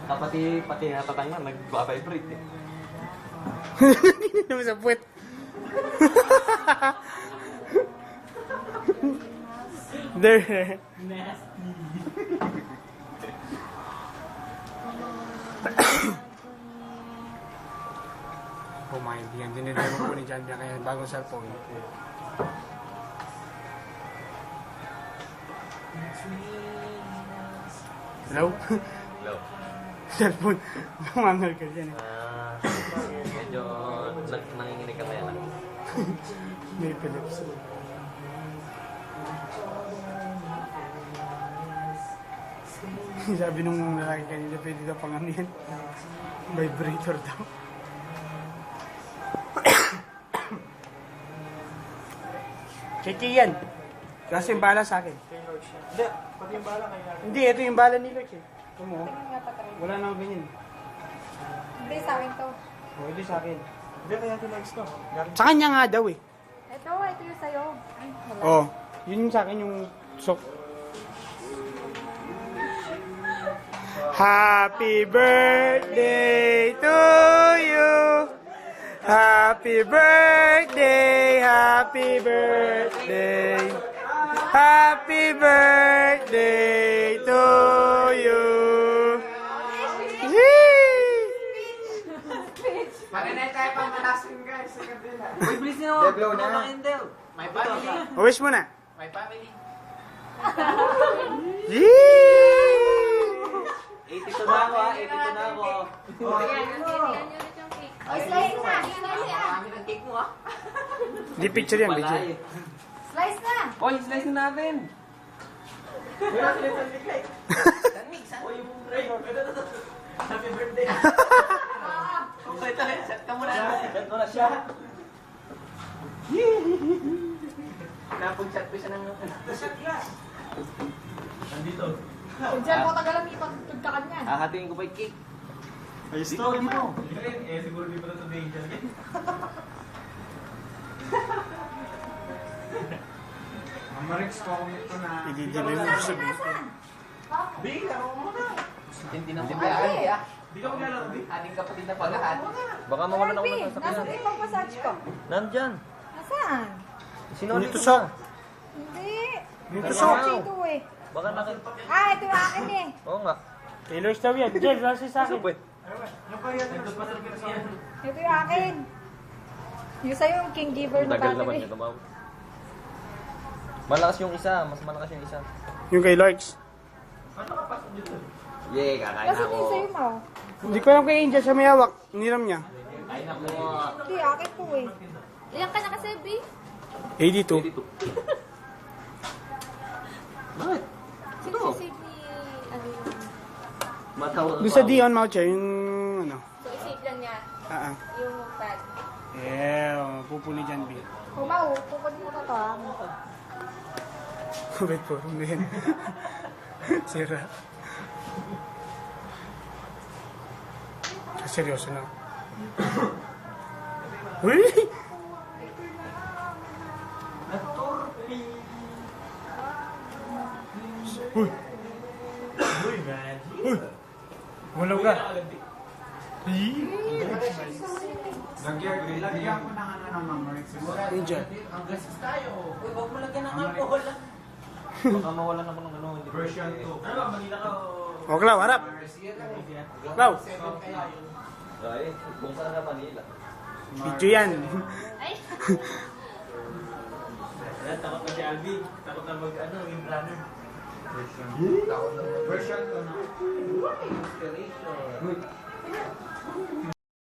Pati natatang nga, nag-vibrate eh. Hindi naman sa puwet. There. Oh my, yan. Dinidero ko ni John Bian kaya bagong cellphone. Hello? Hello. Cellphone. Lumangal ka dyan eh. Medyo nanginginig ka kaya lang. May Philips. Sabi nung lalaki kanina, pwede daw pang ano yan. Vibrator daw. Cheche yan. Kasi yung bala sa akin. Hindi, pati yung bala kaya. Hindi, ito yung bala ni Lurch eh. Ito mo. Tingnan nga patry. Wala nang ganyan. Hindi, sa akin to. Oh, ito sa akin. Hindi, kaya tinags ko. Sa kanya nga daw eh. Ito yung sa'yo. Ay, wala. Oh, yun yung sa akin yung sok. Happy birthday to you. Happy birthday, happy birthday. Happy birthday to you. Yee! Pag-inay tayo pang malasin guys sa kabila. Uy, bilis nyo! Deblow na. Candle! My family. Wish mo na. My family. Yee! 82 na ako 82 na ako. Ay, slice na. Slice na. Marami ng cake mo ah. Di picture yan, video. Slice na. Oy, slice na natin! Wala sila sa bigay. Sanmig, sanmig. Happy birthday! Okay tayo, set ka muna. Set ko na siya. Napag-chat ko siya ng... Nandito. Kung dyan mo tagalang ipatutod ka kanya. Hahatiin ko pa yung cake. Ayos Dito, to, dito. Eh, siguro di pa ito sabihin dyan. Marix ko ako nito na... Ididibay mo sa video. Di, laro mo na. Hindi na siyempre ah. Di ka maglalaro, di? Ating kapatid na paghahat. Baka mawala na ako ng Nasa sasakyan. ipang massage ko. Nandyan. Nasaan? Sinuli Dito ko sa... na. Hindi. Dito Ay, sa... wow. Ito eh. Baka nakin... Ah, ito yung akin eh. Oo nga. Taylor's daw yan. Jel, rasa sa akin. Wait. Yung kaya nandun pa sa pinasiyan. Ito yung akin. Yung sa'yo yung king giver Ang na tagal naman battery. niya tumaw. Malakas yung isa. Mas malakas yung isa. Yung kay Larks. Yay, kakain Kasi na ito ako. yung sa'yo mo. Hindi ko alam kay Angel sa may hawak. Niram niya. Kain ako. Hindi, akin po eh. Ilan ka na kasi, B? 82. Bakit? Sisisig ni... Ano yung... Matawag Doon sa Dion Moucher, yung ano. So, isave lang niya yung pad. Yeah, pupuli dyan, B. Kumaw, pupod mo ka to ah. Wait po, hindi. Sira. Seryoso na. Uy! Uy! Uy, man. Uy! Walaw ka. Lagyan ko ng ano naman, Marix. Angel. Ang gasis tayo. Uy, huwag mo lagyan ng alcohol ah. Baka mawalan ako ng ano. hindi ko- Version 2. Ano ba, Manila ka o... O, Klaw, harap. Klaw, Ay, kung saan na Manila. video yan. Ay! Takot na si Albi. Takot na mag-ano, yung planner. Version 2 na. Inspiration.